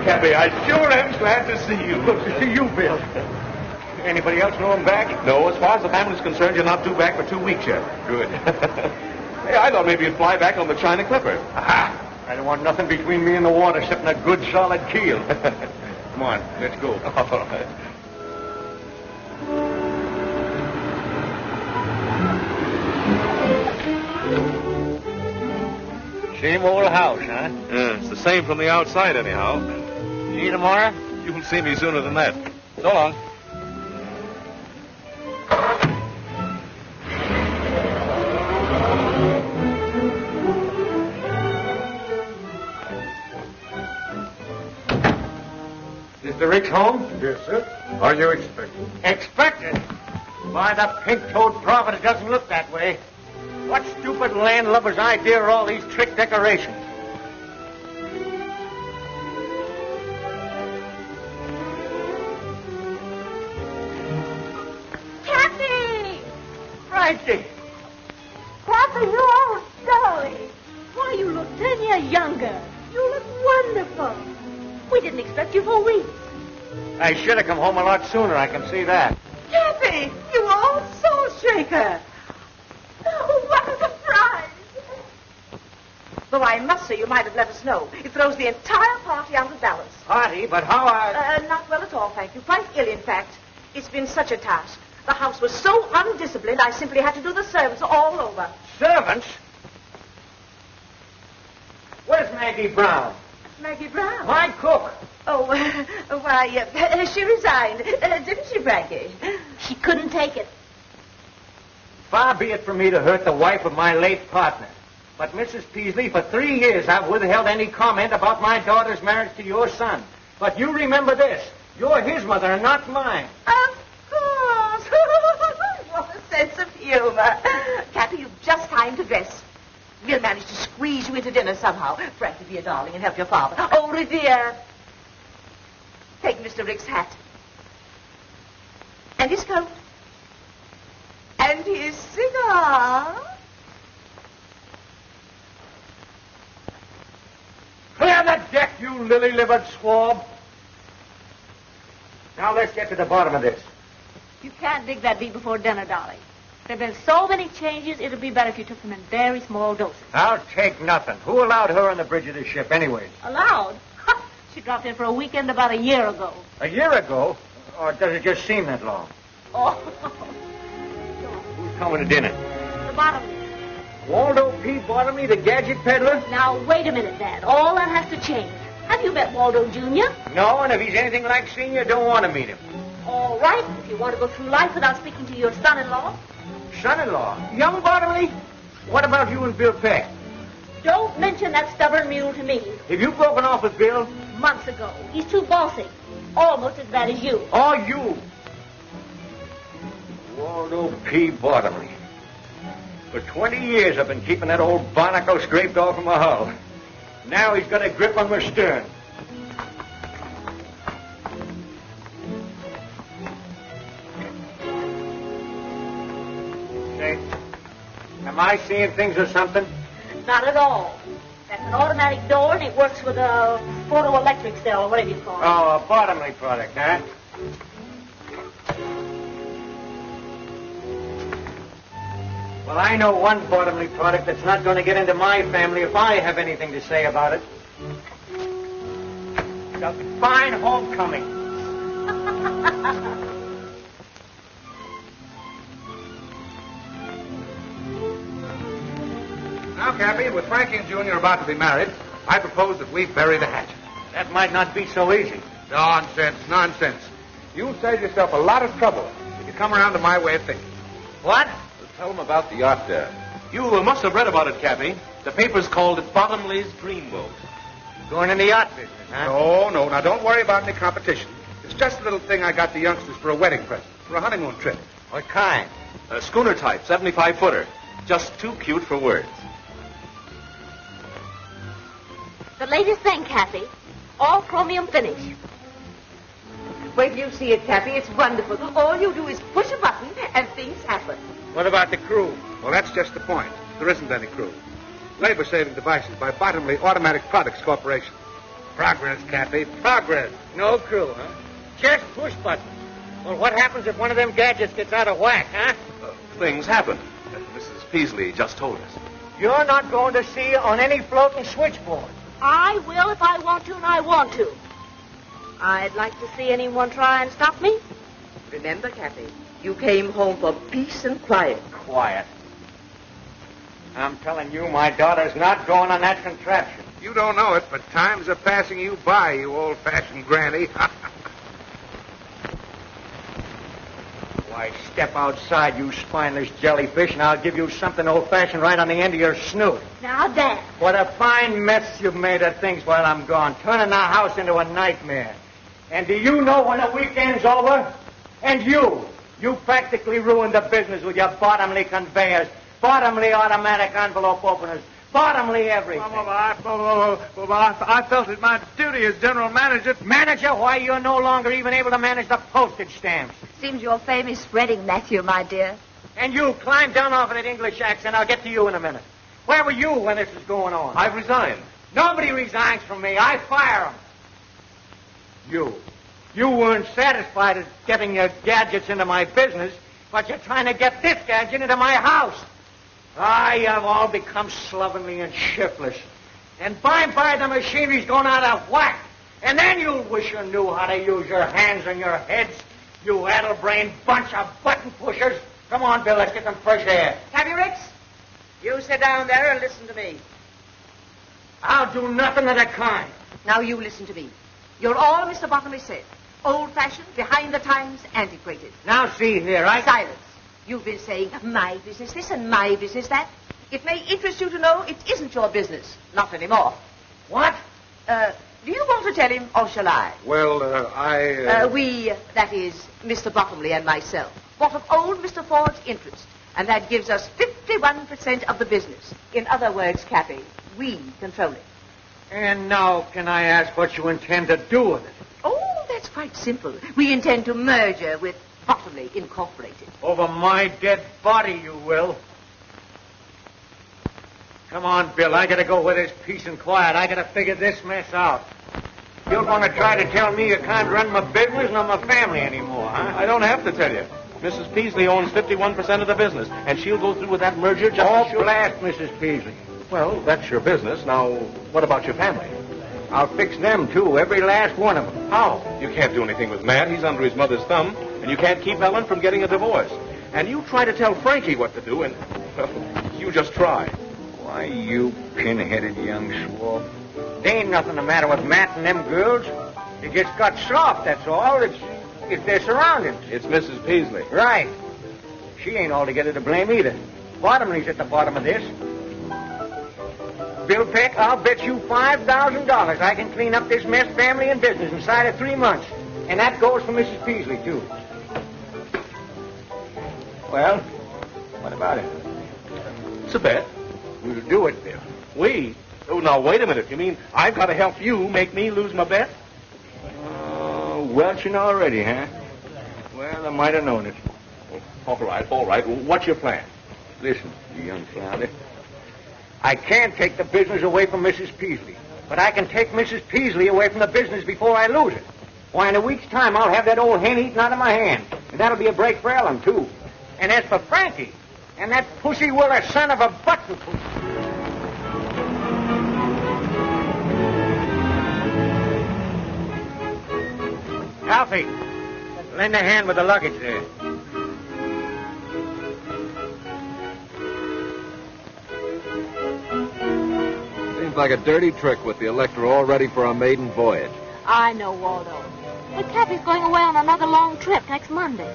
Cappy, I sure am glad to see you. Good to see you, Bill. Anybody else know him back? No, as far as the family's concerned, you're not due back for 2 weeks yet. Good. Hey, I thought maybe you'd fly back on the China Clipper. Aha! I don't want nothing between me and the water except a good, solid keel. Come on, let's go. All right. Same old house, huh? Yeah, it's the same from the outside, anyhow. See you tomorrow? You'll see me sooner than that. So long. Mr. Ricks home? Yes, sir. Are you expecting? Expected? Why, the pink-toed prophet, it doesn't look that way. What stupid landlubber's idea are all these trick decorations? Cappy! Francie! Cappy, you old darling. Why, you look 10 years younger. You look wonderful. We didn't expect you for weeks. I should have come home a lot sooner, I can see that. Cappy, you old soul shaker. Oh, what a surprise. Though I must say you might have let us know. It throws the entire party out of balance. Party, but how Not well at all, thank you. Quite ill, in fact. It's been such a task. The house was so undisciplined, I simply had to do the servants all over. Servants? Where's Maggie Brown? Maggie Brown? My cook. Oh, why, she resigned. Didn't she, Frankie? She couldn't take it. Far be it from me to hurt the wife of my late partner. But, Mrs. Peasley, for 3 years I've withheld any comment about my daughter's marriage to your son. But you remember this. You're his mother and not mine. Of course. What a sense of humor. Cappy, you've just time to dress. We'll manage to squeeze you into dinner somehow. Frankie, be a darling and help your father. Oh, Revere. Take Mr. Rick's hat. And his coat. And his cigar. Clear the deck, you lily-livered swab. Now let's get to the bottom of this. You can't dig that deep before dinner, darling. There have been so many changes, it would be better if you took them in very small doses. I'll take nothing. Who allowed her on the bridge of the ship, anyways? Allowed? She dropped in for a weekend about a year ago. A year ago? Or does it just seem that long? Oh. Who's coming to dinner? The bottom. Waldo P. Bottomley, the gadget peddler? Now, wait a minute, Dad. All that has to change. Have you met Waldo Jr.? No, and if he's anything like Senior, don't want to meet him. All right, if you want to go through life without speaking to your son-in-law. Son-in-law? Young Bottomley? What about you and Bill Peck? Don't mention that stubborn mule to me. Have you broken off with Bill? Months ago. He's too bossy. Almost as bad as you. Oh, you. Waldo P. Bottomley. For 20 years I've been keeping that old barnacle scraped off of my hull. Now he's got a grip on my stern. Say, am I seeing things or something? Not at all. That's an automatic door, and it works with a photoelectric cell, or whatever you call it. Oh, a bottomley product, huh? Well, I know one bottomley product that's not going to get into my family if I have anything to say about it. It's a fine homecoming. Now, Cappy, with Frankie and Junior about to be married, I propose that we bury the hatchet. That might not be so easy. Nonsense, nonsense. You'll save yourself a lot of trouble if you come around to my way of thinking. What? Tell them about the yacht there. You must have read about it, Cappy. The paper's called Bottomley's Dreamboat. Going in the yacht business, huh? No. Now, don't worry about any competition. It's just a little thing I got the youngsters for a wedding present, for a honeymoon trip. What kind? A schooner type, 75-footer. Just too cute for words. The latest thing, Cappy. All chromium finish. Wait till you see it, Cappy. It's wonderful. All you do is push a button and things happen. What about the crew? Well, that's just the point. There isn't any crew. Labor-saving devices by Bottomley Automatic Products Corporation. Progress, Cappy, progress. No crew, huh? Just push buttons. Well, what happens if one of them gadgets gets out of whack, huh? Things happen. Mrs. Peasley just told us. You're not going to see on any floating switchboard. I will if I want to, and I want to. I'd like to see anyone try and stop me. Remember, Cappy, you came home for peace and quiet. Quiet. I'm telling you, my daughter's not going on that contraption. You don't know it, but times are passing you by, you old-fashioned granny. Why, step outside, you spineless jellyfish, and I'll give you something old-fashioned right on the end of your snoot. Now, Dad. What a fine mess you've made of things while I'm gone, turning the house into a nightmare. And do you know when the weekend's over? And you practically ruined the business with your bottomley conveyors, bottomley automatic envelope openers, bottomley everything. I felt it my duty as general manager. Manager? Why, you're no longer even able to manage the postage stamps. Seems your fame is spreading, Matthew, my dear. And you climb down off of that English accent. I'll get to you in a minute. Where were you when this was going on? I've resigned. Nobody resigns from me. I fire them. You weren't satisfied at getting your gadgets into my business, but you're trying to get this gadget into my house. You have all become slovenly and shiftless. And by and by the machinery's going out of whack. And then you'll wish you knew how to use your hands and your heads. You addle-brained bunch of button pushers. Come on, Bill, let's get some fresh air. Cappy Ricks, you sit down there and listen to me. I'll do nothing of the kind. Now you listen to me. You're all Mr. Bottomley said. Old-fashioned, behind the times, antiquated. Now, see here, Silence. You've been saying, my business this and my business that. It may interest you to know it isn't your business. Not anymore. What? Do you want to tell him, or shall I? Well, We, that is, Mr. Bottomley and myself, bought of old Mr. Ford's interest, and that gives us 51% of the business. In other words, Cappy, we control it. And now, can I ask what you intend to do with it? Oh, that's quite simple. We intend to merger with Bottomley Incorporated. Over my dead body, you will. Come on, Bill. I gotta go where there's peace and quiet. I gotta figure this mess out. You're gonna try to tell me you can't run my business nor my family anymore, huh? I don't have to tell you. Mrs. Peasley owns 51% of the business, and she'll go through with that merger just as sure. Blast Mrs. Peasley. Well, that's your business. Now, what about your family? I'll fix them, too, every last one of them. How? You can't do anything with Matt. He's under his mother's thumb. And you can't keep Ellen from getting a divorce. And you try to tell Frankie what to do, and, well, you just try. Why, you pin-headed young swab. There ain't nothing the matter with Matt and them girls. They just got soft, that's all. It's their surroundings. It's Mrs. Peasley. Right. She ain't altogether to blame either. Bottomley's at the bottom of this. Bill Peck, I'll bet you $5,000 I can clean up this mess, family and business, inside of 3 months. And that goes for Mrs. Peasley, too. Well, what about it? It's a bet. We'll do it, Bill. We? Oh, now, wait a minute. You mean I've got to help you make me lose my bet? Welching already, huh? Well, I might have known it. All right. What's your plan? Listen. You young flounder. I can't take the business away from Mrs. Peasley, but I can take Mrs. Peasley away from the business before I lose it. Why, in a week's time, I'll have that old hen eaten out of my hand. And that'll be a break for Ellen, too. And as for Frankie, and that pussy willer son of a button pussy. Alfie, lend a hand with the luggage there. Seems like a dirty trick with the Electra all ready for our maiden voyage. I know, Waldo. But Cappy's going away on another long trip next Monday.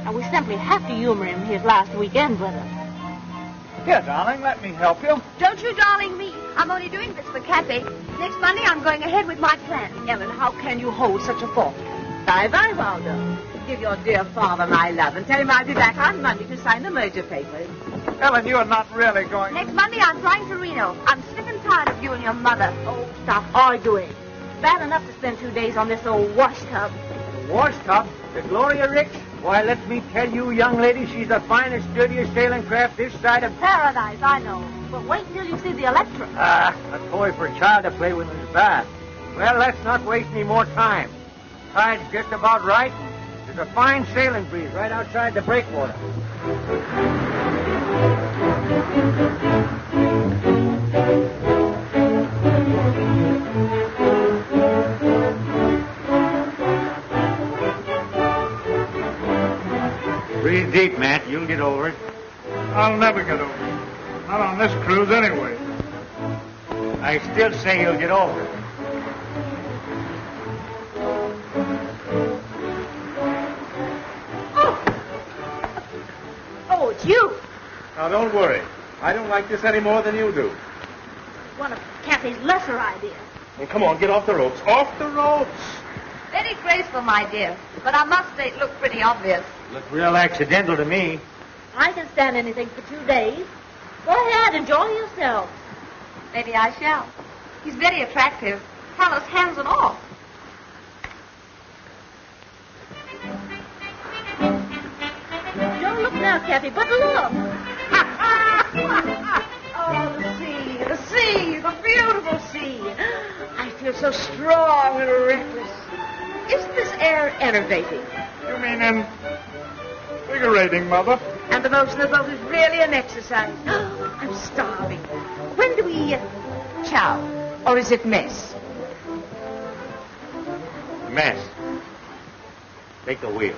And we simply have to humor him his last weekend with us. Here, darling, let me help you. Don't you darling me. I'm only doing this for Cappy. Next Monday, I'm going ahead with my plan. Ellen, how can you hold such a thought? Bye-bye, Waldo. Give your dear father my love and tell him I'll be back on Monday to sign the merger papers. Ellen, you're not really going... Next Monday, I'm flying to Reno. I'm sick and tired of you and your mother. Oh, stop arguing. Bad enough to spend 2 days on this old wash tub. Wash tub? The Gloria Ricks? Why, let me tell you, young lady, she's the finest, dirtiest sailing craft this side of... Paradise, I know. But wait until you see the Electra. Ah, a toy for a child to play with is bad. Well, let's not waste any more time. Tide's just about right. There's a fine sailing breeze right outside the breakwater. Breathe deep, Matt. You'll get over it. I'll never get over it. Not on this cruise anyway. I still say you'll get over it. Oh, it's you. Now, don't worry. I don't like this any more than you do. One of Cappy's lesser ideas. Well, come on, get off the ropes. Off the ropes! Very graceful, my dear. But I must say it looked pretty obvious. Looked real accidental to me. I can stand anything for 2 days. Go ahead, enjoy yourself. Maybe I shall. He's very attractive. Callous hands and all. Don't look now, Cappy, but look. Oh, the sea, the beautiful sea. I feel so strong and reckless. Isn't this air enervating? You mean invigorating, Mother? And the motion of the boat is really an exercise. I'm starving. When do we chow? Or is it mess? Mess. Take the wheel.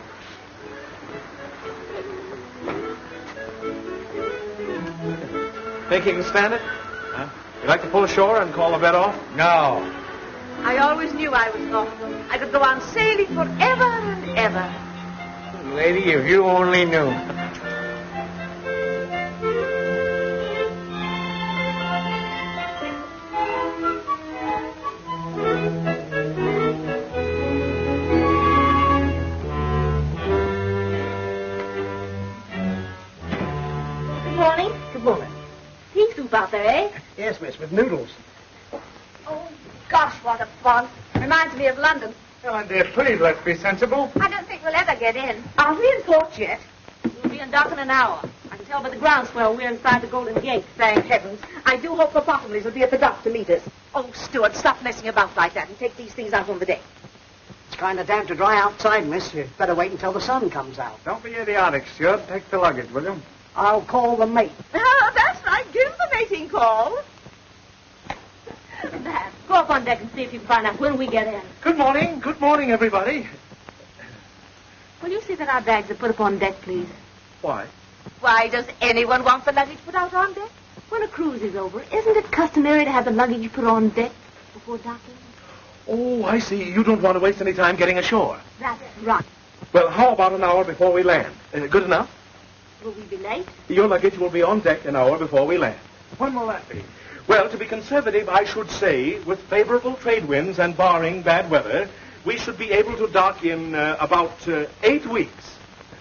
Think you can stand it? Huh? You like to pull ashore and call the bed off? No. I always knew I was not. I could go on sailing forever and ever. Lady, if you only knew. Good morning. Good morning. Pea soup out there, eh? Yes, miss, with noodles. Oh, gosh, what a fun. Reminds me of London. Ellen, dear, please let's be sensible. I don't think we'll ever get in. Aren't we in port yet? We'll be in dock in an hour. I can tell by the groundswell we're inside the Golden Gate. Thank heavens. I do hope the Bottomleys will be at the dock to meet us. Oh, Stuart, stop messing about like that and take these things out on the deck. It's kind of damp to dry outside, miss. You'd better wait until the sun comes out. Don't be idiotic, Stuart. Take the luggage, will you? I'll call the mate. Oh, that's right. Give him the mating call. Matt, go up on deck and see if you can find out when we get in. Good morning, everybody. Will you see that our bags are put up on deck, please? Why? Why does anyone want the luggage put out on deck? When a cruise is over, isn't it customary to have the luggage put on deck before docking? Oh, I see. You don't want to waste any time getting ashore. That's right. Well, how about an hour before we land? Good enough? Will we be late? Your luggage will be on deck an hour before we land. When will that be? Well, to be conservative, I should say, with favorable trade winds and barring bad weather, we should be able to dock in about 8 weeks.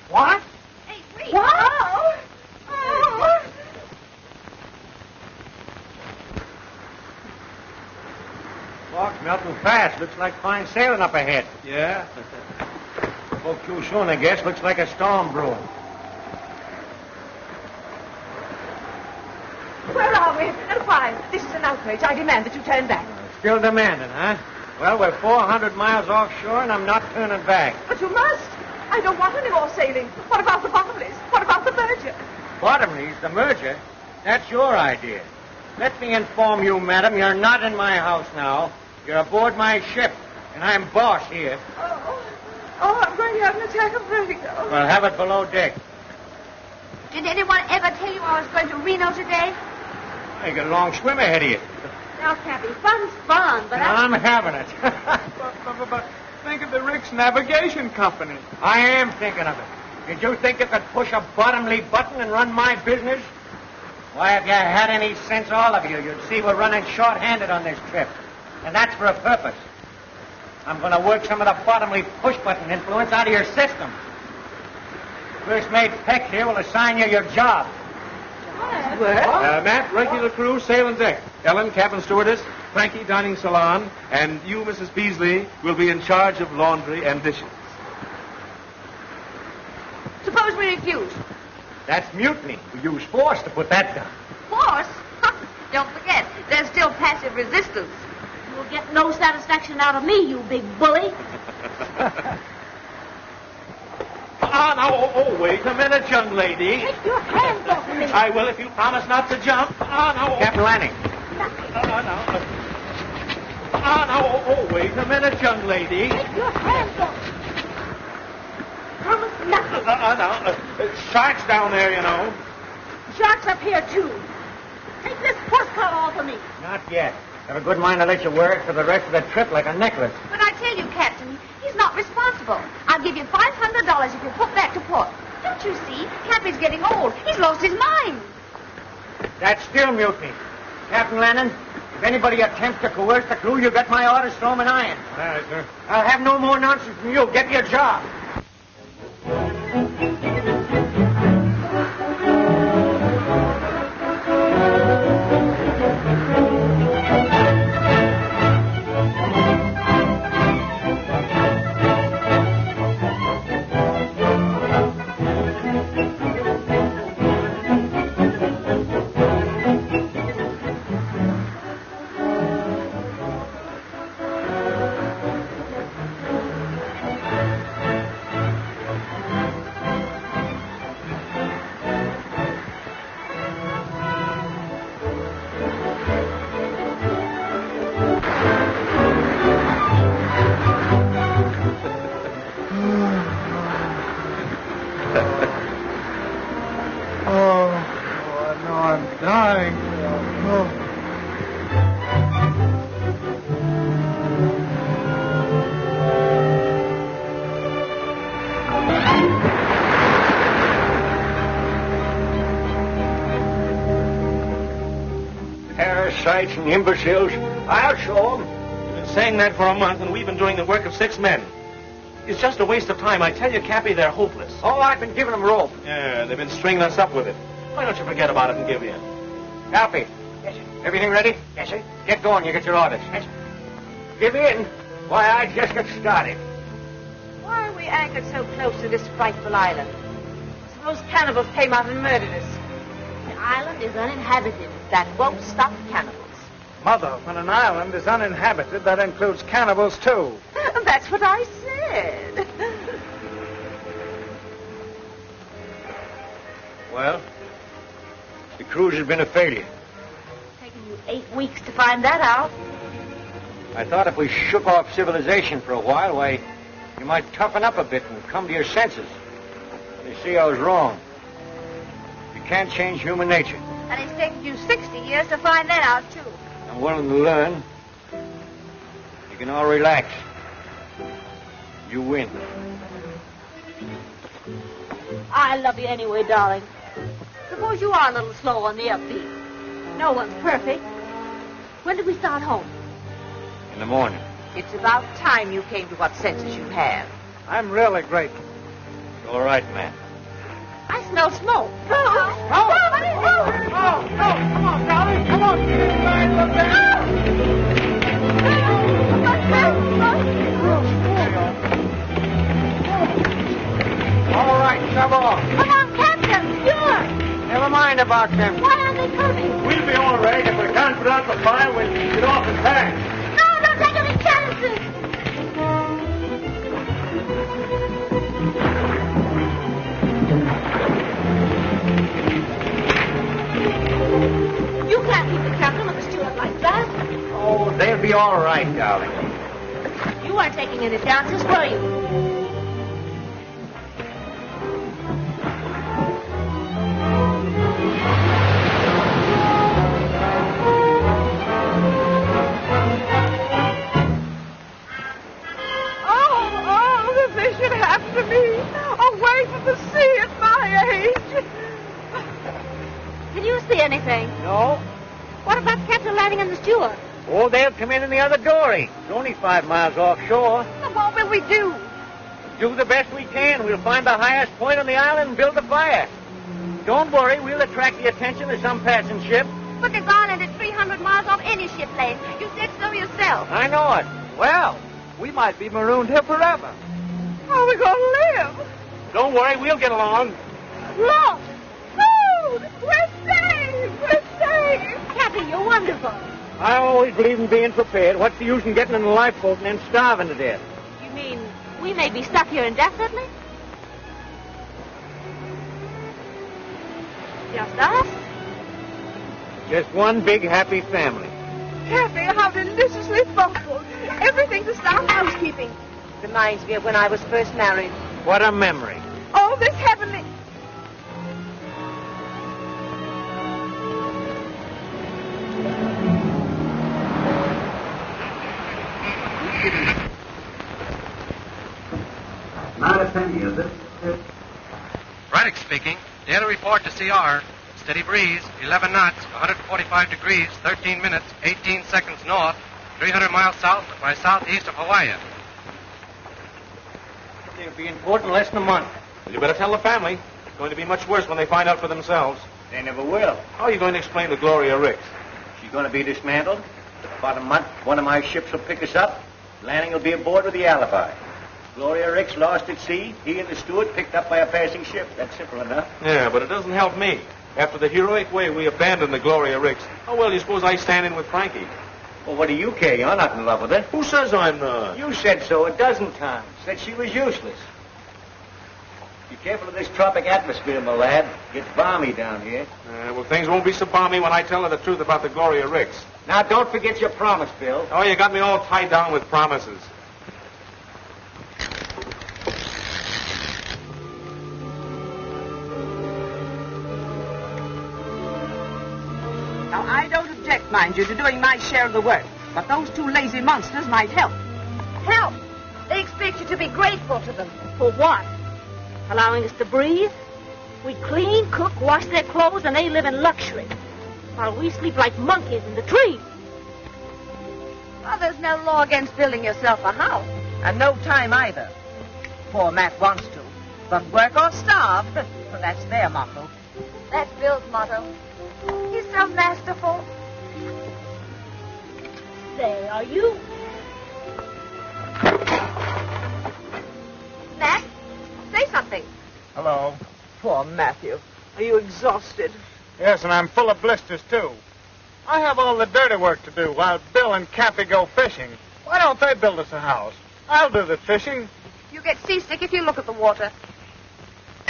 What? 8 weeks. Wow! Oh. Fog's melting fast. Looks like fine sailing up ahead. Yeah? Spoke too soon, I guess. Looks like a storm brewing. outrage. I demand that you turn back. Still demanding, huh? Well, we're 400 miles offshore, and I'm not turning back. But you must. I don't want any more sailing. What about the Bottomleys? What about the merger? Bottomleys, the merger? That's your idea. Let me inform you, madam, you're not in my house now. You're aboard my ship, and I'm boss here. Oh, I'm going to have an attack of vertigo. Well, have it below deck. Did anyone ever tell you I was going to Reno today? You got a long swim ahead of you. Now, Cappy, fun's fun, but I'm having it. But think of the Ricks Navigation Company. I am thinking of it. Did you think you could push a bottomly button and run my business? Why, if you had any sense, all of you, you'd see we're running short-handed on this trip. And that's for a purpose. I'm going to work some of the bottomly push-button influence out of your system. First mate Peck here will assign you your job. Matt, regular crew, sail and deck. Ellen, cabin stewardess. Frankie, dining salon. And you, Mrs. Peasley, will be in charge of laundry and dishes. Suppose we refuse. That's mutiny. We use force to put that down. Force? Don't forget, there's still passive resistance. you'll get no satisfaction out of me, you big bully. Wait a minute, young lady. Take your hands off of me. I will if you promise not to jump. Captain Lanning. Wait a minute, young lady. Take your hands off. Promise nothing. Sharks down there, you know. Sharks up here, too. Take this horse collar off of me. Not yet. Have a good mind to let you wear it for the rest of the trip like a necklace. But I tell you, Captain, he's not responsible. I'll give you $500 if you put that to port. Don't you see? Cappy's getting old. He's lost his mind. That's still mutiny. Captain Lanning, if anybody attempts to coerce the crew, you get my orders, throw 'em in irons. All right, sir. I'll have no more nonsense from you. Get your job. Parasites and imbeciles. I'll show 'em. You've been saying that for a month, and we've been doing the work of 6 men. It's just a waste of time. I tell you, Cappy, they're hopeless. Oh, I've been giving them rope. Yeah, they've been stringing us up with it. Why don't you forget about it and give in? Cappy. Yes, sir. Everything ready? Yes, sir. Get going. You get your orders. Yes, sir. Give in. Why, I just got started. Why are we anchored so close to this frightful island? Suppose cannibals came out and murdered us. The island is uninhabited. That won't stop cannibals. Mother, when an island is uninhabited, that includes cannibals, too. That's what I said. Well, the cruise has been a failure. Taken you 8 weeks to find that out. I thought if we shook off civilization for a while, why, you might toughen up a bit and come to your senses. You see, I was wrong. You can't change human nature. And it's taken you 60 years to find that out, too. I'm willing to learn. You can all relax. You win. I love you anyway, darling. Suppose you are a little slow on the upbeat. No one's perfect. When did we start home? In the morning. It's about time you came to what senses you have. I'm really grateful. It's all right, man. I smell smoke. Come on, darling. Come on. All right, shove off. Come on, Captain. Sure. Never mind about them. Why aren't they coming? We'll be all right. If we can't put out the fire, we'll get off and back. No, don't take any chances. You can't keep the captain of the steward like that. Oh, they'll be all right, darling. You weren't taking any chances, were you? Oh, that this should happen to me. Away from the sea at my age. Can you see anything? No? What about the captain landing and the steward? Oh, they'll come in the other dory. It's only 5 miles offshore. Now, what will we do? Do the best we can. We'll find the highest point on the island and build a fire. Don't worry, we'll attract the attention of some passing ship. But this island is 300 miles off any ship lane. You said so yourself. I know it. Well, we might be marooned here forever. How are we going to live? Don't worry, we'll get along. Lost! Food! We're saved! We're saved! Captain, you're wonderful. I always believe in being prepared. What's the use in getting in a lifeboat and then starving to death? You mean we may be stuck here indefinitely? Just us? Just one big happy family. Kathy, how deliciously thoughtful. Everything to start housekeeping. Reminds me of when I was first married. What a memory. All this heavenly... Not a penny, is it? Braddock speaking. Daily report to CR. Steady breeze, 11 knots, 145 degrees, 13 minutes, 18 seconds north, 300 miles south by southeast of Hawaii. They'll be in port in less than a month. Well, you better tell the family. It's going to be much worse when they find out for themselves. They never will. How are you going to explain to Gloria Ricks? She's going to be dismantled. About a month, one of my ships will pick us up. Landing will be aboard with the alibi. Gloria Ricks lost at sea. He and the steward picked up by a passing ship. That's simple enough. Yeah, but it doesn't help me. After the heroic way we abandoned the Gloria Ricks, how well do you suppose I stand in with Frankie? Well, what do you care? You're not in love with her. Who says I'm not? You said so a dozen times. Said she was useless. Be careful of this tropic atmosphere, my lad. It's balmy down here. Well, things won't be so balmy when I tell her the truth about the Gloria Ricks. Now, don't forget your promise, Bill. Oh, you got me all tied down with promises. Now, I don't object, mind you, to doing my share of the work. But those two lazy monsters might help. Help! They expect you to be grateful to them. For what? Allowing us to breathe? We clean, cook, wash their clothes, and they live in luxury. While we sleep like monkeys in the trees. Well, there's no law against building yourself a house. And no time either. Poor Matt wants to. But work or starve, that's their motto. That's Bill's motto. He's so masterful. Say, are you? Matt, say something. Hello. Poor Matthew. Are you exhausted? Yes, and I'm full of blisters, too. I have all the dirty work to do while Bill and Cappy go fishing. Why don't they build us a house? I'll do the fishing. You get seasick if you look at the water.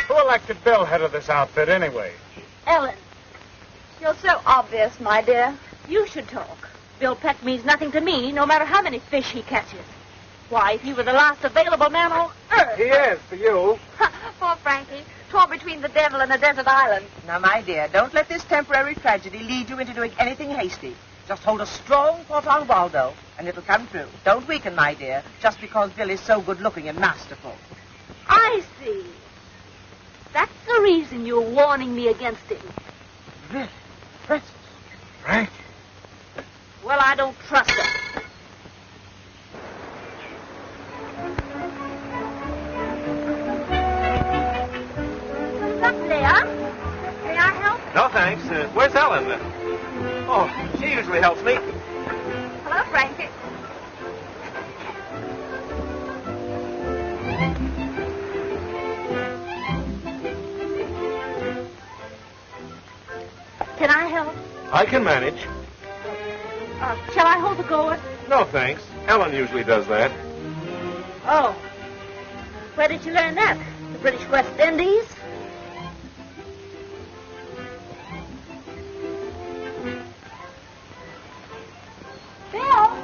Who elected Bill head of this outfit, anyway? Ellen, You're so obvious, my dear. you should talk. Bill Peck means nothing to me, no matter how many fish he catches. Why, if he were the last available man on earth... He is, for you. Poor Frankie, torn between the devil and a desert island. Now, my dear, don't let this temporary tragedy lead you into doing anything hasty. Just hold a strong thought on Waldo, and it'll come true. Don't weaken, my dear, just because Bill is so good-looking and masterful. I see. That's the reason you're warning me against him. Really? Francis? Frank? Well, I don't trust him. Look, Leon. May I help? No, thanks. Where's Ellen? Oh, she usually helps me. Hello, Frankie. Can Can I help? I can manage. Shall I hold the gourd? No, thanks. Ellen usually does that. Oh. Where did you learn that? The British West Indies? Bill,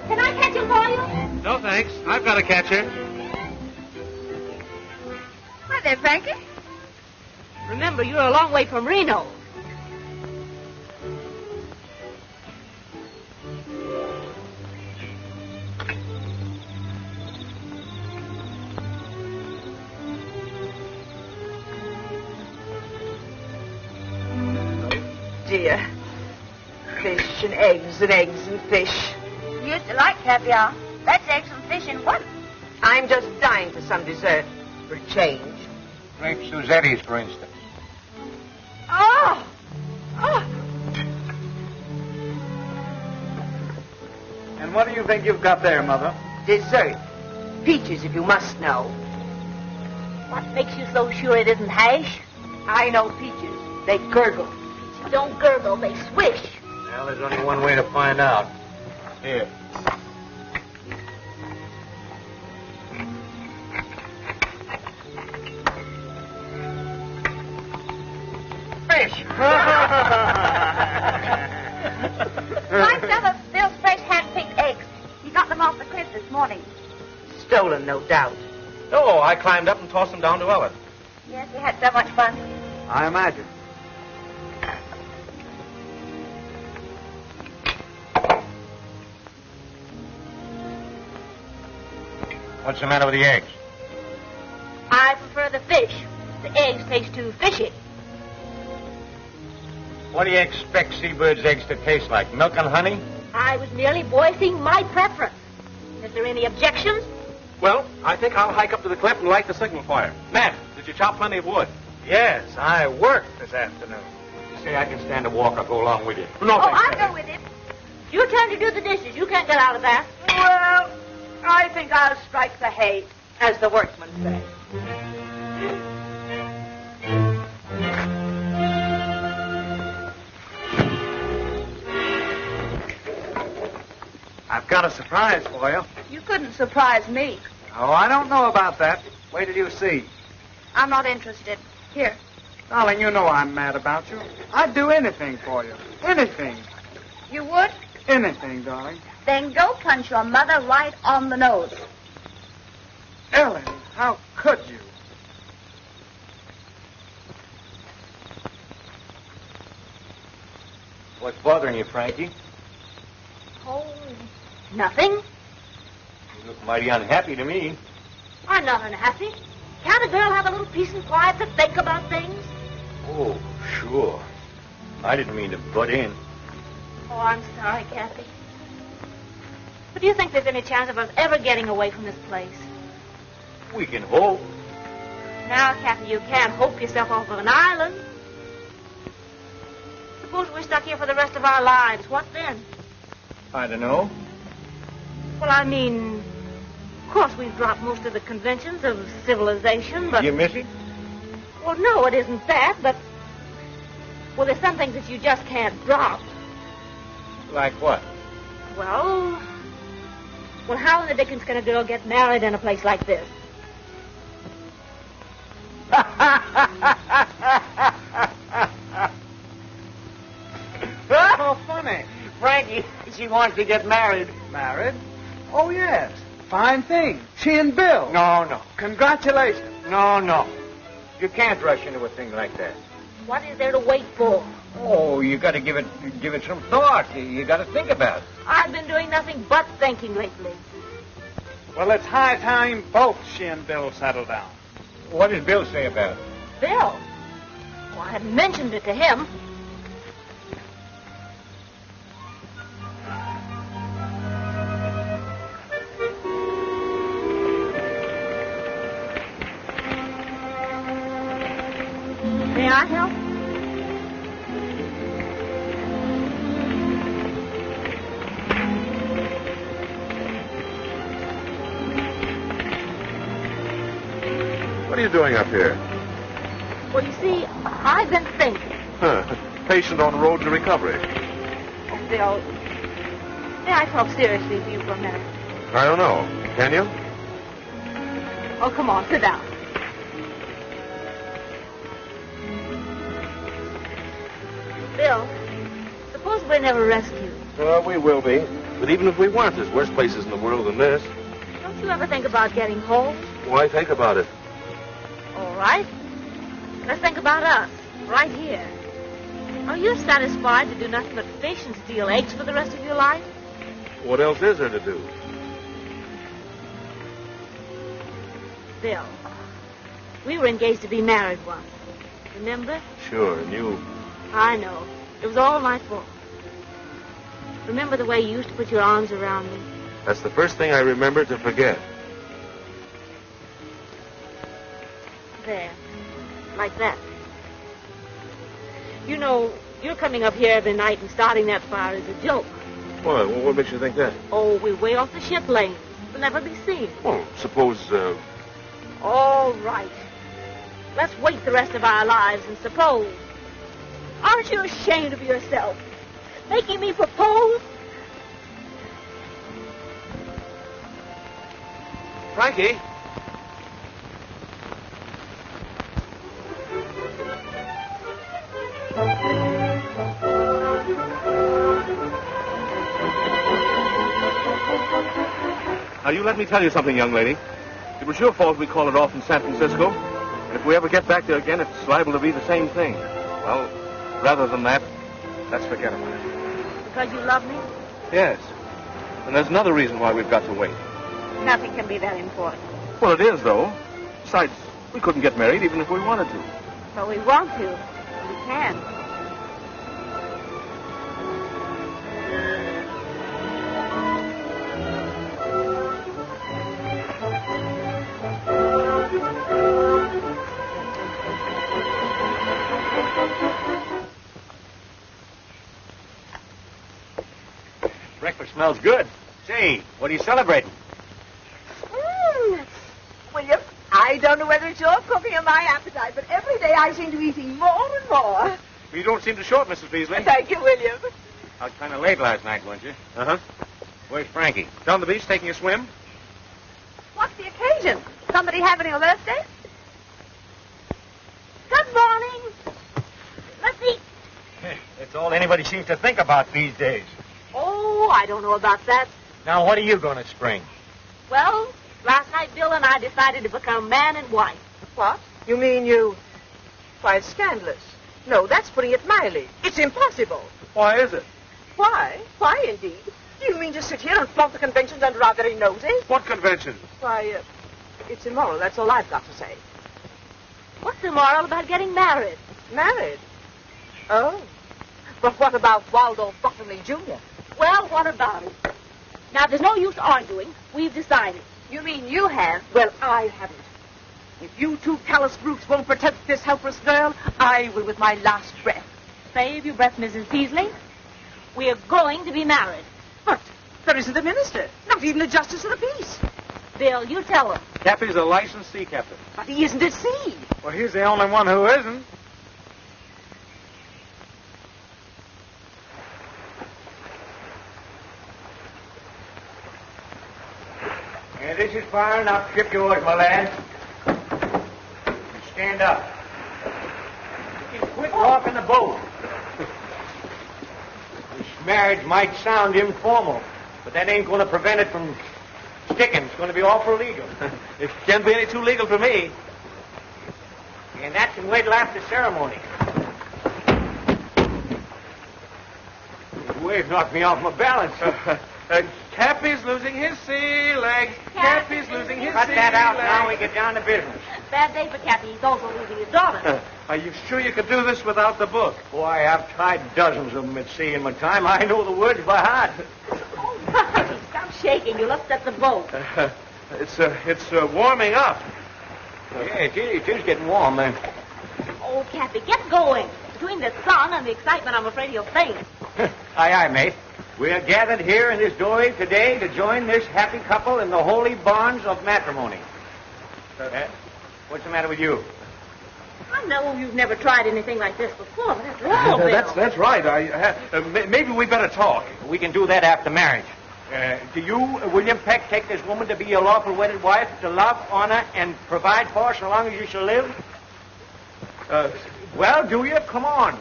can I catch him for you? No, thanks. I've got a catcher. Hi there, Frankie. Remember, you're a long way from Reno. Dear. Fish and eggs and eggs and fish. You used to like caviar. That's eggs and fish in one. I'm just dying for some dessert. For a change. Grape Suzetti's, for instance. Oh! Oh! And what do you think you've got there, Mother? Dessert. Peaches, if you must know. What makes you so sure it isn't hash? I know peaches. They gurgle. Peaches don't gurgle, they swish. Well, there's only one way to find out. Here. Fish. Like some of Bill's fresh hand-picked eggs. He got them off the cliff this morning. Stolen, no doubt. No, I climbed up and tossed them down to Ellen. Yes, we had so much fun. I imagine. What's the matter with the eggs? I prefer the fish. The eggs taste too fishy. What do you expect seabird's eggs to taste like? Milk and honey? I was merely voicing my preference. Is there any objections? Well, I think I'll hike up to the cliff and light the signal fire. Matt, did you chop plenty of wood? Yes, I worked this afternoon. You say I can stand a walk. I'll go along with you. No, Oh, thanks. I'll go with him. It's your turn to do the dishes. You can't get out of that. Well, I think I'll strike the hay, as the workmen say. I've got a surprise for you. You couldn't surprise me. Oh, I don't know about that. Wait till you see. I'm not interested. Here. Darling, you know I'm mad about you. I'd do anything for you. Anything. You would? Anything, darling. Then go punch your mother right on the nose. Ellen, how could you? What's bothering you, Frankie? Oh, nothing. You look mighty unhappy to me. I'm not unhappy. Can't a girl have a little peace and quiet to think about things? Oh, sure. I didn't mean to butt in. Oh, I'm sorry, Cappy. But do you think there's any chance of us ever getting away from this place? We can hope. Now, Cappy, you can't hope yourself off of an island. Suppose we're stuck here for the rest of our lives. What then? I don't know. Well, I mean, of course we've dropped most of the conventions of civilization, but... You miss it? Well, no, it isn't that, but... Well, there's some things that you just can't drop. Like what? Well, how in the dickens can a girl get married in a place like this? Oh, funny. Frankie, she wants to get married. Married? Oh, yes. Fine thing. She and Bill. No. Congratulations. No. You can't rush into a thing like that. What is there to wait for? Oh, you got to give it some thought. You got to think about it. I've been doing nothing but thinking lately. Well, it's high time both she and Bill settle down. What does Bill say about it? Bill? Well, I haven't mentioned it to him. May I help? What are you doing up here? Well, you see, I've been thinking. Huh. patient on the road to recovery. Oh, Bill, may I talk seriously with you for a minute? I don't know. Can you? Oh, come on, sit down. Bill, suppose we're never rescued. Well, we will be. But even if we weren't, there's worse places in the world than this. Don't you ever think about getting home? Why think about it? All right. Let's think about us, right here. Are you satisfied to do nothing but fish and steal eggs for the rest of your life? What else is there to do? Bill, we were engaged to be married once. Remember? Sure, and you... I know. It was all my fault. Remember the way you used to put your arms around me? That's the first thing I remember to forget. There. Like that. You know, you're coming up here every night and starting that fire is a joke. Why? What makes you think that? Oh, we're way off the ship lane. We'll never be seen. Well, suppose, All right. Let's wait the rest of our lives and suppose. Aren't you ashamed of yourself? Making me propose? Frankie? Now, you let me tell you something, young lady. It was your fault we called it off in San Francisco. And if we ever get back there again, it's liable to be the same thing. Well, rather than that, let's forget about it. Because you love me? Yes. And there's another reason why we've got to wait. Nothing can be that important. Well, it is, though. Besides, we couldn't get married even if we wanted to. But we want to. We can. Breakfast smells good. Say, what are you celebrating? William, I don't know whether it's your cooking or my appetite, but every day I seem to be eating more and more. You don't seem to show it, Mrs. Beasley. Thank you, William. I was kind of late last night, weren't you? Uh-huh. Where's Frankie? Down the beach taking a swim? What's the occasion? Somebody having a birthday? Good morning. Let's eat. That's all anybody seems to think about these days. Oh, I don't know about that. Now, what are you going to spring? Well, last night Bill and I decided to become man and wife. What? You mean you... Why, it's scandalous. No, that's putting it mildly. It's impossible. Why is it? Why? Why, indeed? Do you mean to sit here and flaunt the conventions under our very noses? What convention? Why, it's immoral. That's all I've got to say. What's immoral about getting married? Married? Oh. But what about Waldo Bottomley Jr.? Well, what about it? Now, there's no use arguing. We've decided. You mean you have? Well, I haven't. If you two callous brutes won't protect this helpless girl, I will with my last breath. Save your breath, Mrs. Peasley. We are going to be married. But there isn't a minister, not even a justice of the peace. Bill, you tell him. Cappy's a licensed sea captain. But he isn't at sea. Well, he's the only one who isn't. And this is fire enough. Ship yours, my lad. Stand up. Quit walking the boat. This marriage might sound informal, but that ain't going to prevent it from sticking. It's going to be awful legal. It can't be any too legal for me. And that can wait till after ceremony. The wave knocked me off my balance. Cappy's losing his sea legs. Cappy's losing his Cut sea that out legs. now. We get down to business. Bad day for Cappy. He's also losing his daughter. Are you sure you could do this without the book? Boy, I've tried dozens of them at sea in my time. I know the words by heart. Oh, Cappy, stop shaking. You'll upset the boat. It's warming up. Yeah, it is getting warm, man. Oh, Cappy, get going. Between the sun and the excitement, I'm afraid you'll faint. Aye, aye, mate. We are gathered here in this doorway today to join this happy couple in the holy bonds of matrimony. What's the matter with you? I know you've never tried anything like this before, but after all, Bill. That's right. Maybe we better talk. We can do that after marriage. Do you, William Peck, take this woman to be your lawful wedded wife, to love, honor, and provide for so long as you shall live? Well, do you? Come on.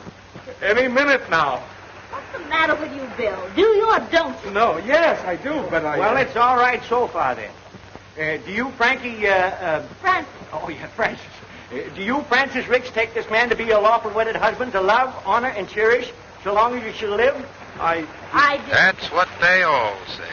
Any minute now. What's the matter with you, Bill? Do you or don't you? No, yes, I do, but I... Well, it's all right so far, then. Do you, Frankie, Francis. Oh, yeah, Francis. Do you, Francis Ricks, take this man to be your lawful wedded husband, to love, honor, and cherish so long as you shall live? I do. That's what they all say.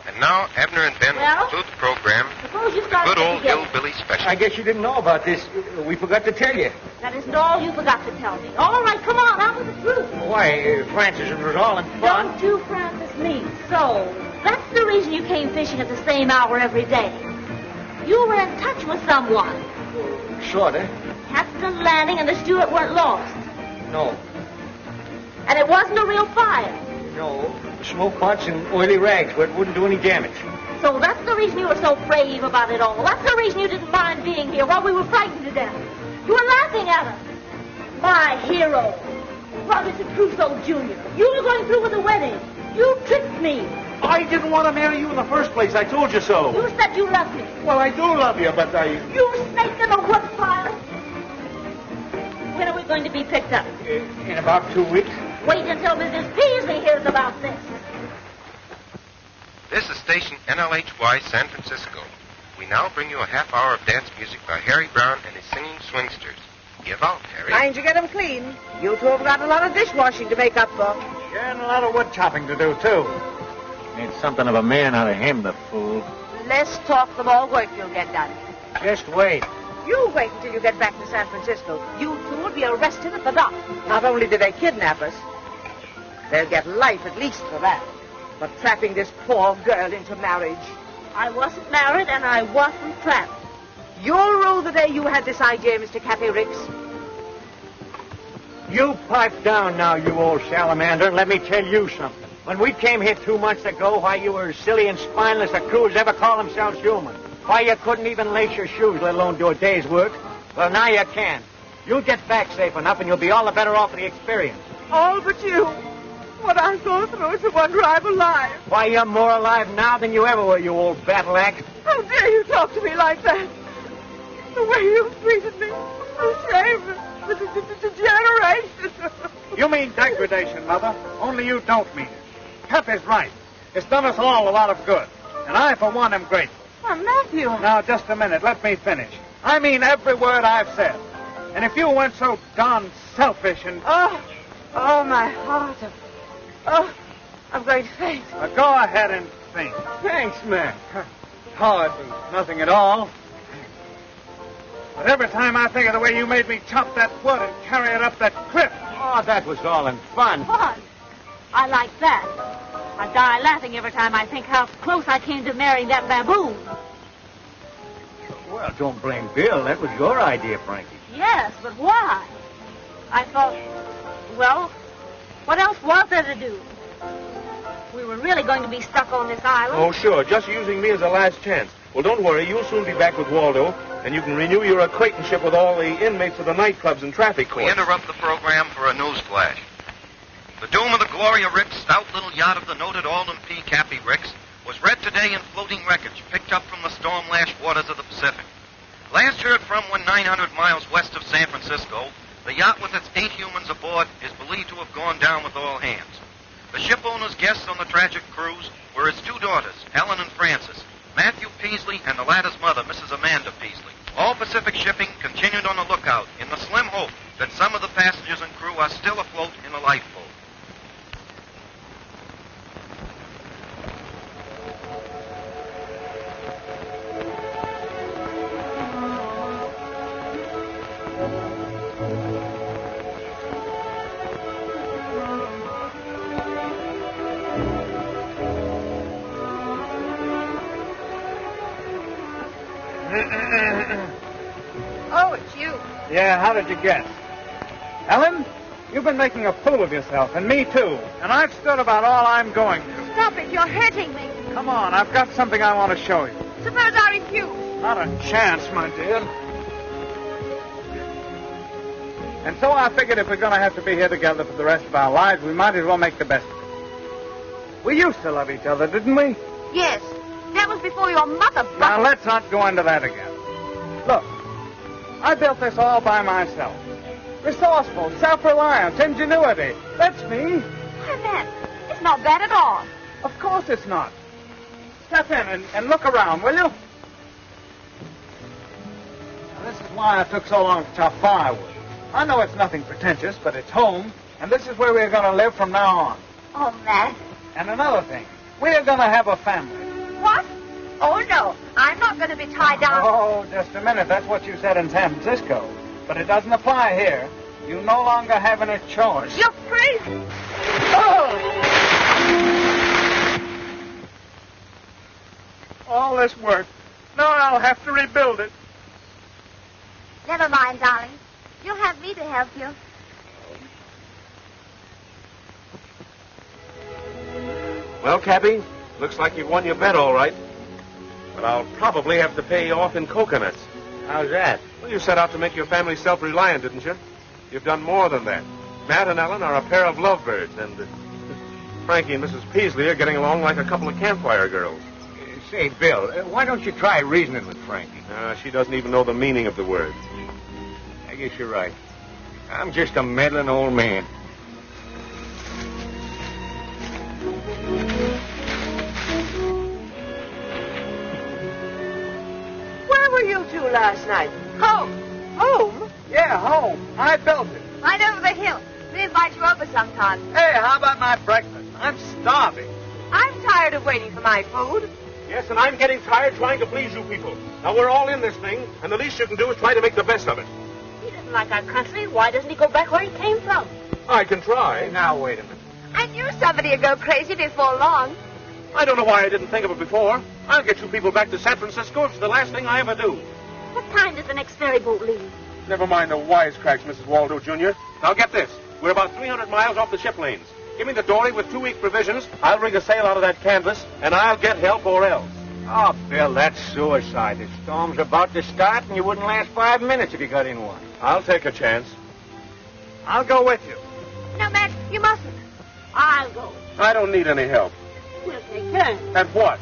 And now, Abner and Ben will conclude the program. Suppose you start Good old together. hillbilly special. I guess you didn't know about this. We forgot to tell you. That isn't all you forgot to tell me. All right, come on, out with the truth. Why, Francis, it was all in fun. Don't you, Francis, me. So, that's the reason you came fishing at the same hour every day. You were in touch with someone. Sort of. Captain Lanning and the steward weren't lost. No. And it wasn't a real fire. No. Smoke pots and oily rags, but it wouldn't do any damage. So that's the reason you were so brave about it all. That's the reason you didn't mind being here while we were frightened to death. You were laughing at us. My hero, Robinson Crusoe Jr. You were going through with the wedding. You tricked me. I didn't want to marry you in the first place. I told you so. You said you loved me. Well, I do love you, but I... You snake in the wood pile. When are we going to be picked up? In about 2 weeks. Wait until Mrs. Peasley hears about this. This is station NLHY San Francisco. We now bring you a half hour of dance music by Harry Brown and his singing swingsters. Give out, Harry. Mind you get them clean. You two have got a lot of dishwashing to make up for. Sure, and a lot of wood chopping to do, too. Made something of a man out of him, the fool. Less talk, the more work you'll get done. Just wait. You wait until you get back to San Francisco. You two will be arrested at the dock. Not only did they kidnap us, they'll get life at least for that. But trapping this poor girl into marriage. I wasn't married and I wasn't trapped. You'll rue the day you had this idea, Mr. Cappy Ricks. You pipe down now, you old salamander, and let me tell you something. When we came here 2 months ago, why, you were as silly and spineless a crew as ever call themselves human. Why, you couldn't even lace your shoes, let alone do a day's work. Well, now you can. You'll get back safe enough, and you'll be all the better off for the experience. All but you. What I go through is the wonder I'm alive. Why, you're more alive now than you ever were, you old battle axe. How dare you talk to me like that? The way you treated me. The shame. The degeneration. You mean degradation, Mother. Only you don't mean it. Cappy's right. It's done us all a lot of good. And I, for one, am grateful. Oh, Matthew. Now, just a minute. Let me finish. I mean every word I've said. And if you weren't so darn selfish and... Oh, my heart. Oh, I'm going to faint. Go ahead and faint. Thanks, man. Hardly nothing at all. But every time I think of the way you made me chop that wood and carry it up that cliff... Oh, that was all in fun. Fun. I like that. I die laughing every time I think how close I came to marrying that baboon. Well, don't blame Bill. That was your idea, Frankie. Yes, but why? I thought, well, what else was there to do? We were really going to be stuck on this island. Oh, sure. Just using me as a last chance. Well, don't worry. You'll soon be back with Waldo, and you can renew your acquaintanceship with all the inmates of the nightclubs and traffic We courts. interrupt the program for a news flash. The doom of the Gloria Ricks, stout little yacht of the noted Alden P. Cappy Ricks, was read today in floating wreckage picked up from the storm-lashed waters of the Pacific. Last heard from when 900 miles west of San Francisco, the yacht with its 8 humans aboard is believed to have gone down with all hands. The ship owner's guests on the tragic cruise were his 2 daughters, Helen and Frances, Matthew Peasley, and the latter's mother, Mrs. Amanda Peasley. All Pacific shipping continued on the lookout in the slim hope that some of the passengers and crew are still afloat in a lifeboat. Oh, it's you. Yeah, how did you guess? Ellen, you've been making a fool of yourself, and me too. And I've stood about all I'm going to. Stop it, you're hurting me. Come on, I've got something I want to show you. Suppose I refuse. Not a chance, my dear. And so I figured if we're going to have to be here together for the rest of our lives, we might as well make the best of it. We used to love each other, didn't we? Yes. That was before your mother broke. Now, let's not go into that again. Look, I built this all by myself. Resourceful, self-reliant, ingenuity. That's me. Why, Matt, it's not bad at all. Of course it's not. Step in and look around, will you? Now, this is why I took so long to chop firewood. I know it's nothing pretentious, but it's home, and this is where we're going to live from now on. Oh, Matt. And another thing, we're going to have a family. What? Oh, no. I'm not going to be tied down. Oh, just a minute. That's what you said in San Francisco. But it doesn't apply here. You no longer have any choice. You're crazy. Oh! All this work. Now I'll have to rebuild it. Never mind, darling. You'll have me to help you. Well, Cappy, looks like you've won your bet all right. But I'll probably have to pay you off in coconuts. How's that? Well, you set out to make your family self-reliant, didn't you? You've done more than that. Matt and Ellen are a pair of lovebirds, and Frankie and Mrs. Peasley are getting along like a couple of campfire girls. Say, Bill, why don't you try reasoning with Frankie? She doesn't even know the meaning of the word. I guess you're right. I'm just a meddling old man. Where were you two last night? Home. Home? Yeah, home. I built it. Right over the hill. We invite you over sometime. Hey, how about my breakfast? I'm starving. I'm tired of waiting for my food. Yes, and I'm getting tired trying to please you people. Now, we're all in this thing, and the least you can do is try to make the best of it. He doesn't like our country. Why doesn't he go back where he came from? I can try. Now, wait a minute. I knew somebody would go crazy before long. I don't know why I didn't think of it before. I'll get you people back to San Francisco. It's the last thing I ever do. What time does the next ferry boat leave? Never mind the wisecracks, Mrs. Waldo, Jr. Now, get this. We're about 300 miles off the ship lanes. Give me the dory with 2-week provisions. I'll rig a sail out of that canvas, and I'll get help or else. Oh, Bill, that's suicide. The storm's about to start, and you wouldn't last 5 minutes if you got in one. I'll take a chance. I'll go with you. No, Matt, you mustn't. I'll go. I don't need any help. We'll take turns. At what?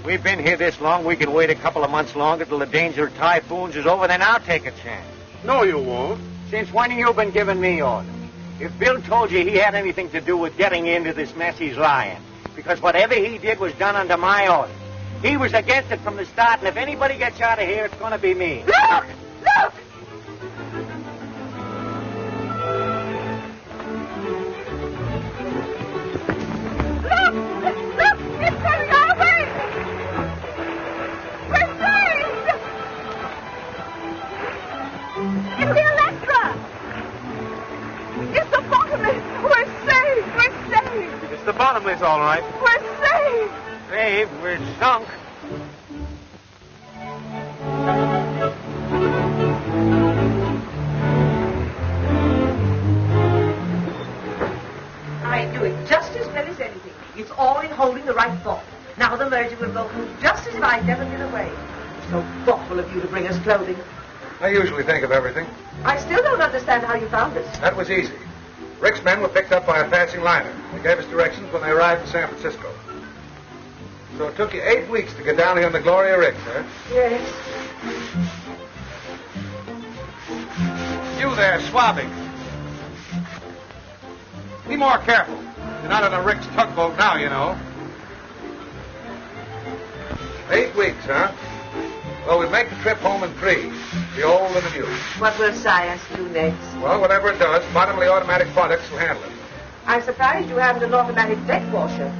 We've been here this long, we can wait a couple of months longer till the danger of typhoons is over, then I'll take a chance. No, you won't. Since when have you been giving me orders? If Bill told you he had anything to do with getting into this mess, he's lying. Because whatever he did was done under my orders. He was against it from the start, and if anybody gets out of here, it's going to be me. Look! Look! Look! Look! It's coming our way! We're saved! It's the Electra! It's the bottomless! We're saved! We're saved! It's the bottomless, all right. We're saved! Dave, we're sunk. I'm doing just as well as anything. It's all in holding the right thought. Now the merger will go through just as if I'd never been away. It's so thoughtful of you to bring us clothing. I usually think of everything. I still don't understand how you found us. That was easy. Rick's men were picked up by a passing liner. They gave us directions when they arrived in San Francisco. So it took you 8 weeks to get down here on the Gloria Ricks, huh? Yes. You there, swabbing. Be more careful. You're not on a Rick's tugboat now, you know. 8 weeks, huh? Well, we'll make the trip home in 3. The old and the new. What will science do next? Well, whatever it does, bottomly automatic products will handle it. I'm surprised you haven't an automatic deck washer.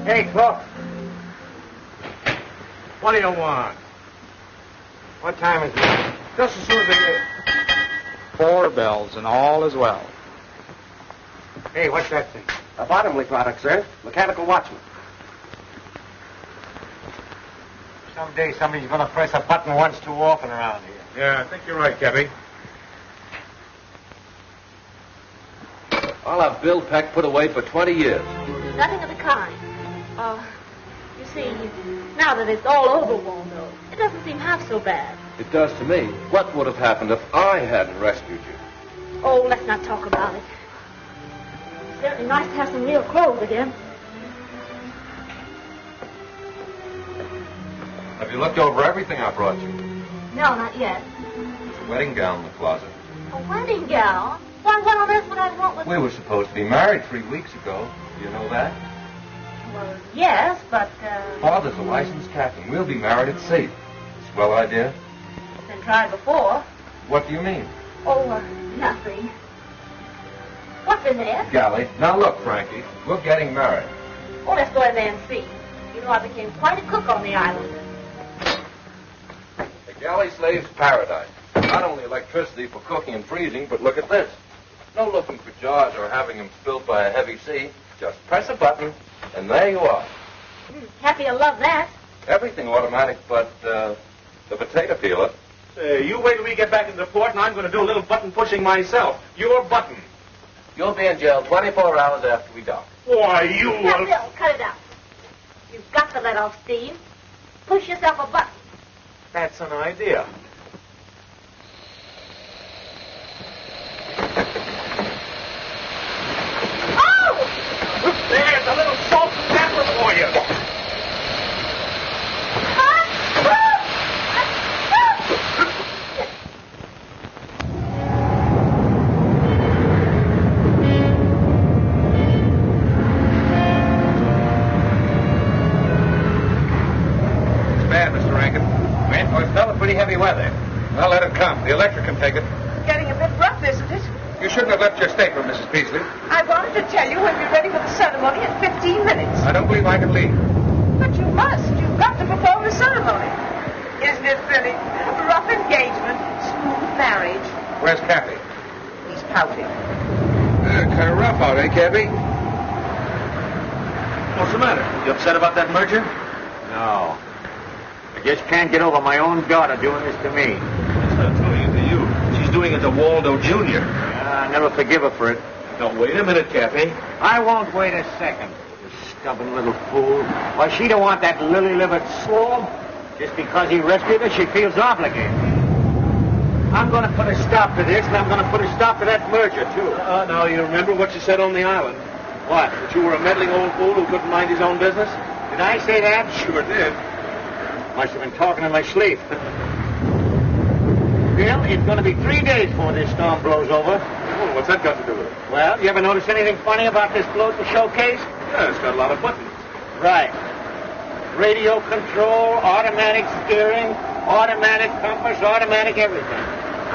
Hey, Cook. What do you want? What time is it? Just as soon as they... 4 bells, and all is well. Hey, what's that thing? A bottomly product, sir. Mechanical watchman. Someday somebody's going to press a button once too often around here. Yeah, I think you're right, Cappy. I'll have Bill Peck put away for 20 years. You'll do nothing of the kind. You see, now that it's all over, Waldo, it doesn't seem half so bad. It does to me. What would have happened if I hadn't rescued you? Oh, let's not talk about it. It's certainly nice to have some real clothes again. Have you looked over everything I brought you? No, not yet. There's a wedding gown in the closet. A wedding gown? Why, what on earth would I want with... We were supposed to be married 3 weeks ago. Do you know that? Well, yes, but, Father's a licensed captain. We'll be married at sea. Swell idea? It's been tried before. What do you mean? Oh, nothing. What's in there? Galley. Now look, Frankie, we're getting married. Oh, let's go in there and see. You know, I became quite a cook on the island. The galley slave's paradise. Not only electricity for cooking and freezing, but look at this. No looking for jars or having them spilled by a heavy sea. Just press a button, and there you are. Cappy will love that. Everything automatic but the potato peeler. You wait till we get back into port, and I'm going to do a little button pushing myself. Your button. You'll be in jail 24 hours after we dock. Why, you... Now, Bill, cut it out. You've got to let off steam. Push yourself a button. That's an idea. There's a little salt and pepper for you. It's bad, Mr. Rankin. Oh, it's another pretty heavy weather. Well, let it come. The electric can take it. Getting a bit rough, isn't it? You shouldn't have left your stateroom, Mrs. Peasley. I wanted to tell you when we're ready for the ceremony in 15 minutes. I don't believe I can leave. But you must. You've got to perform the ceremony. Isn't it silly? Rough engagement, smooth marriage. Where's Cappy? He's pouting. Kind of rough out, eh, Cappy? What's the matter? You upset about that merger? No. I just can't get over my own daughter doing this to me. She's not doing it to you. She's doing it to Waldo Jr. I never forgive her for it. Now, wait a minute, Cappy. I won't wait a second. You stubborn little fool. Why, she don't want that lily-livered swab. Just because he rescued her, she feels obligated. I'm going to put a stop to this, and I'm going to put a stop to that merger, too. Now, you remember what you said on the island? What? That you were a meddling old fool who couldn't mind his own business? Did I say that? Sure did. Must have been talking in my sleep. Bill, it's going to be 3 days before this storm blows over. Oh, what's that got to do with it? Well, you ever notice anything funny about this float and showcase? Yeah, it's got a lot of buttons. Right. Radio control, automatic steering, automatic compass, automatic everything.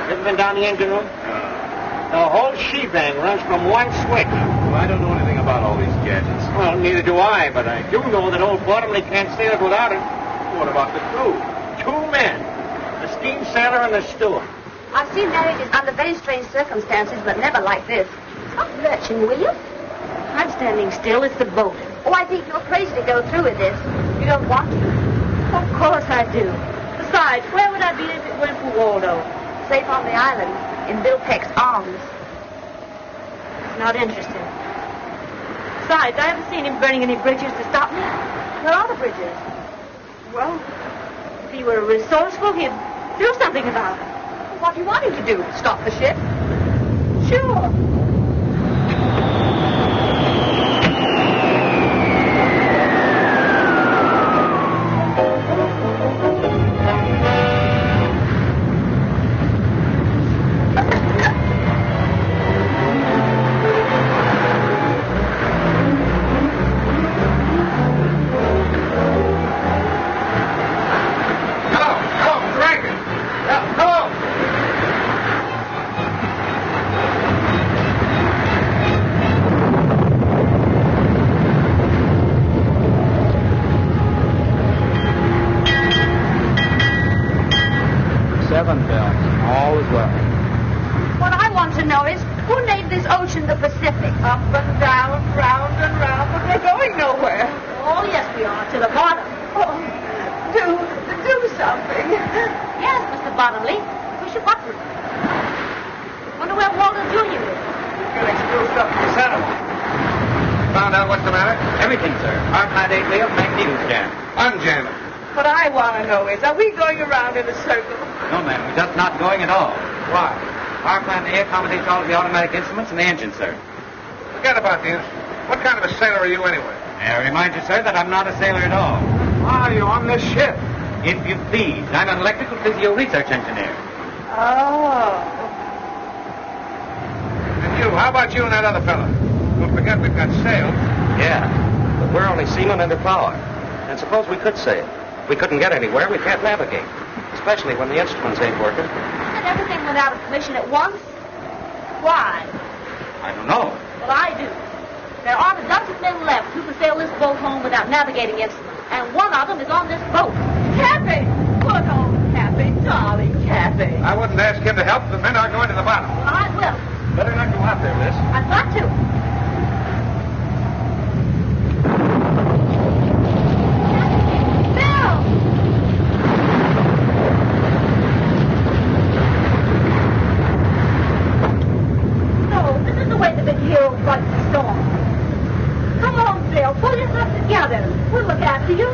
Ever been down the engine room? The whole shebang runs from one switch. Well, I don't know anything about all these gadgets. Well, neither do I, but I do know that old Bottomley can't sail it without it. What about the crew? 2 men. The steam sailor and the steward. I've seen marriages under very strange circumstances, but never like this. Stop lurching, will you? I'm standing still. It's the boat. Oh, I think you're crazy to go through with this. You don't want to. Of course I do. Besides, where would I be if it weren't for Waldo? Safe on the island, in Bill Peck's arms. It's not interesting. Besides, I haven't seen him burning any bridges to stop me. Where are the bridges? Well, if he were resourceful, he'd do something about it. What do you want him to do? Stop the ship? Sure. What I want to know is, who named this ocean the Pacific? Up and down, round and round, but we're going nowhere. Oh, yes, we are. To the bottom. Oh, do something. Yes, Mr. Bottomley. Push a button. Wonder where Waldo Jr. is. Getting spruced up in the center. what's the matter? Everything, sir. Our plant ain't wheel, magnetos jam. Unjam it. What I want to know is, are we going around in a circle? No, ma'am. We're just not going at all. Why? Our plant A accommodates all of the automatic instruments and the engine, sir. Forget about the instrument. What kind of a sailor are you anyway? May I remind you, sir, that I'm not a sailor at all. Why are you on this ship? If you please, I'm an electrical physio research engineer. Oh. And you, how about you and that other fella? Don't forget we've got sails. Yeah, but we're only seamen under power. And suppose we could sail. We couldn't get anywhere, we can't navigate. Especially when the instruments ain't working. And everything went out of commission at once? Why? I don't know. Well, I do. There aren't a dozen men left who can sail this boat home without navigating instruments. And one of them is on this boat. Cappy! Good old Cappy, darling Cappy. I wouldn't ask him to help. The men aren't going to the bottom. Well, I will. Better not go out there, miss. I've got to. Fight the storm. Come on, Bill. Pull yourself together. We'll look after you.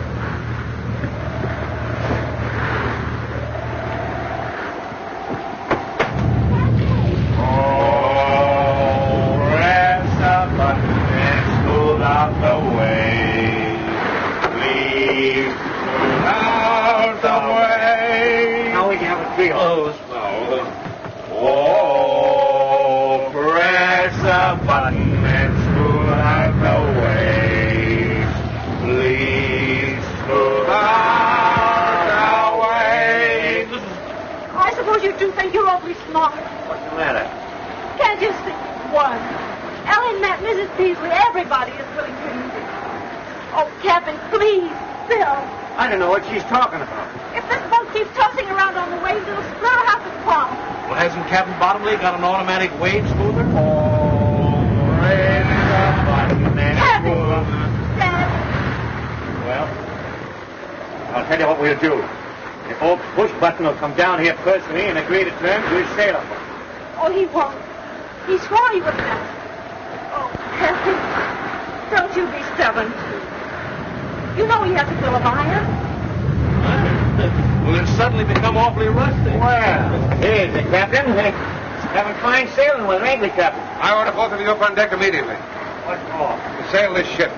Oh, rest up and smooth out the way. Please smooth out the way. Now we can have a trio. Oh, oh, press a button and smooth out the waves. Please smooth out the waves. I suppose you do think you're awfully smart. What's the matter? Can't you see? One. Ellen met Mrs. Peasley. Everybody is willing to use it. Oh, Captain, please. Bill. I don't know what she's talking about. If this boat keeps tossing around on the waves, it'll split half its palm. Well, hasn't Captain Bottomley got an automatic wave smoother? Oh, raise the button and smooth. Dad. Well, I'll tell you what we'll do. If old push button will come down here personally and agree to terms, we'll sail him. Oh, he won't. He swore he would not. Oh, Captain, don't you be stubborn. You know he has to fill a iron. Well, it's suddenly become awfully rusty. Well, here's the captain. Having fine sailing with her, ain't we, Captain? I order both of you up on deck immediately. What for? To sail this ship.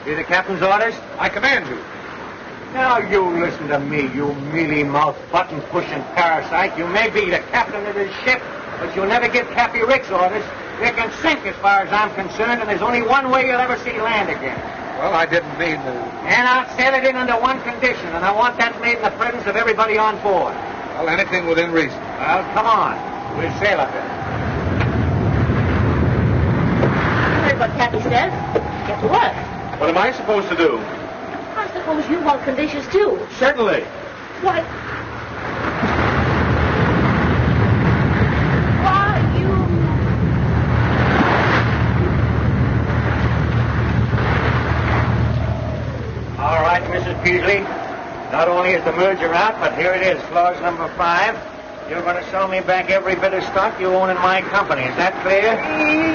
Be the captain's orders? I command you. Now, you listen to me, you mealy-mouthed, button-pushing parasite. You may be the captain of this ship, but you'll never give Cappy Ricks orders. You can sink as far as I'm concerned, and there's only one way you'll ever see land again. Well, I didn't mean to. And I'll sail it in under one condition, and I want that made in the presence of everybody on board. Well, anything within reason. Well, come on. We'll sail up there. Heard what Cappy says. Get to work. What am I supposed to do? I suppose you want conditions, too. Certainly. Why, you... All right, Mrs. Peasley. Not only is the merger out, but here it is, clause number 5. You're going to sell me back every bit of stock you own in my company. Is that clear?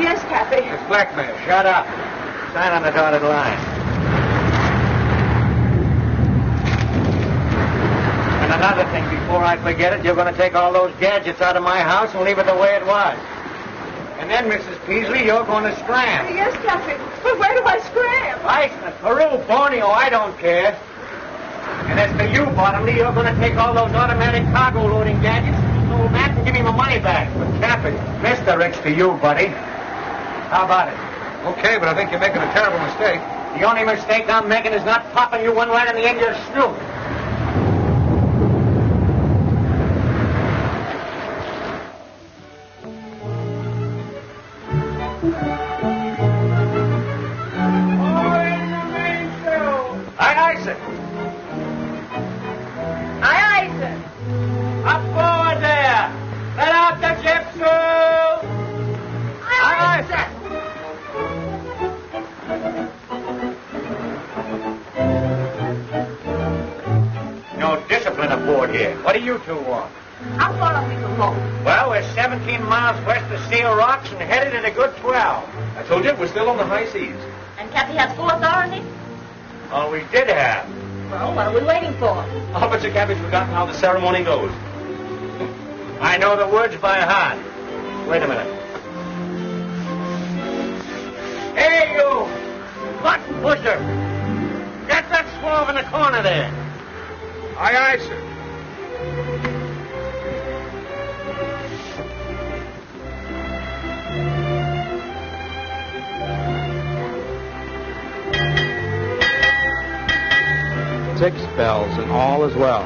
Yes, Cappy. It's blackmail. Shut up. Sign on the dotted line. And another thing, before I forget it, you're going to take all those gadgets out of my house and leave it the way it was. And then, Mrs. Peasley, you're going to scram. Yes, Cappy. But where do I scram? Iceland, Peru, Borneo, I don't care. And as for you, Bottomley, you're going to take all those automatic cargo loading gadgets and old Matt and give me my money back. But Cappy, Mr. Ricks to you, buddy. How about it? Okay, but I think you're making a terrible mistake. The only mistake I'm making is not popping you one right in the end of your snoot. Aye, aye, sir. Aye, aye, sir. Up forward there. Let out the ship, crew. Aye, aye, sir. No discipline aboard here. What do you two want? How far are we from home? Well, we're 17 miles west of Seal Rocks and headed at a good 12. I told you, we're still on the high seas. And And Cappy has full authority? Oh, we did have. Well, what are we waiting for? I'll bet you Cappy's forgotten how the ceremony goes. I know the words by heart. Wait a minute. Hey, you! Button pusher! Get that swab in the corner there. Aye, aye, sir. Six bells and all is well.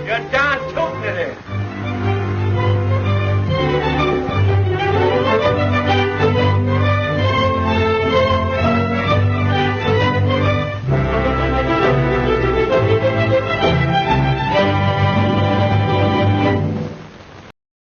You're darn tootin' it is.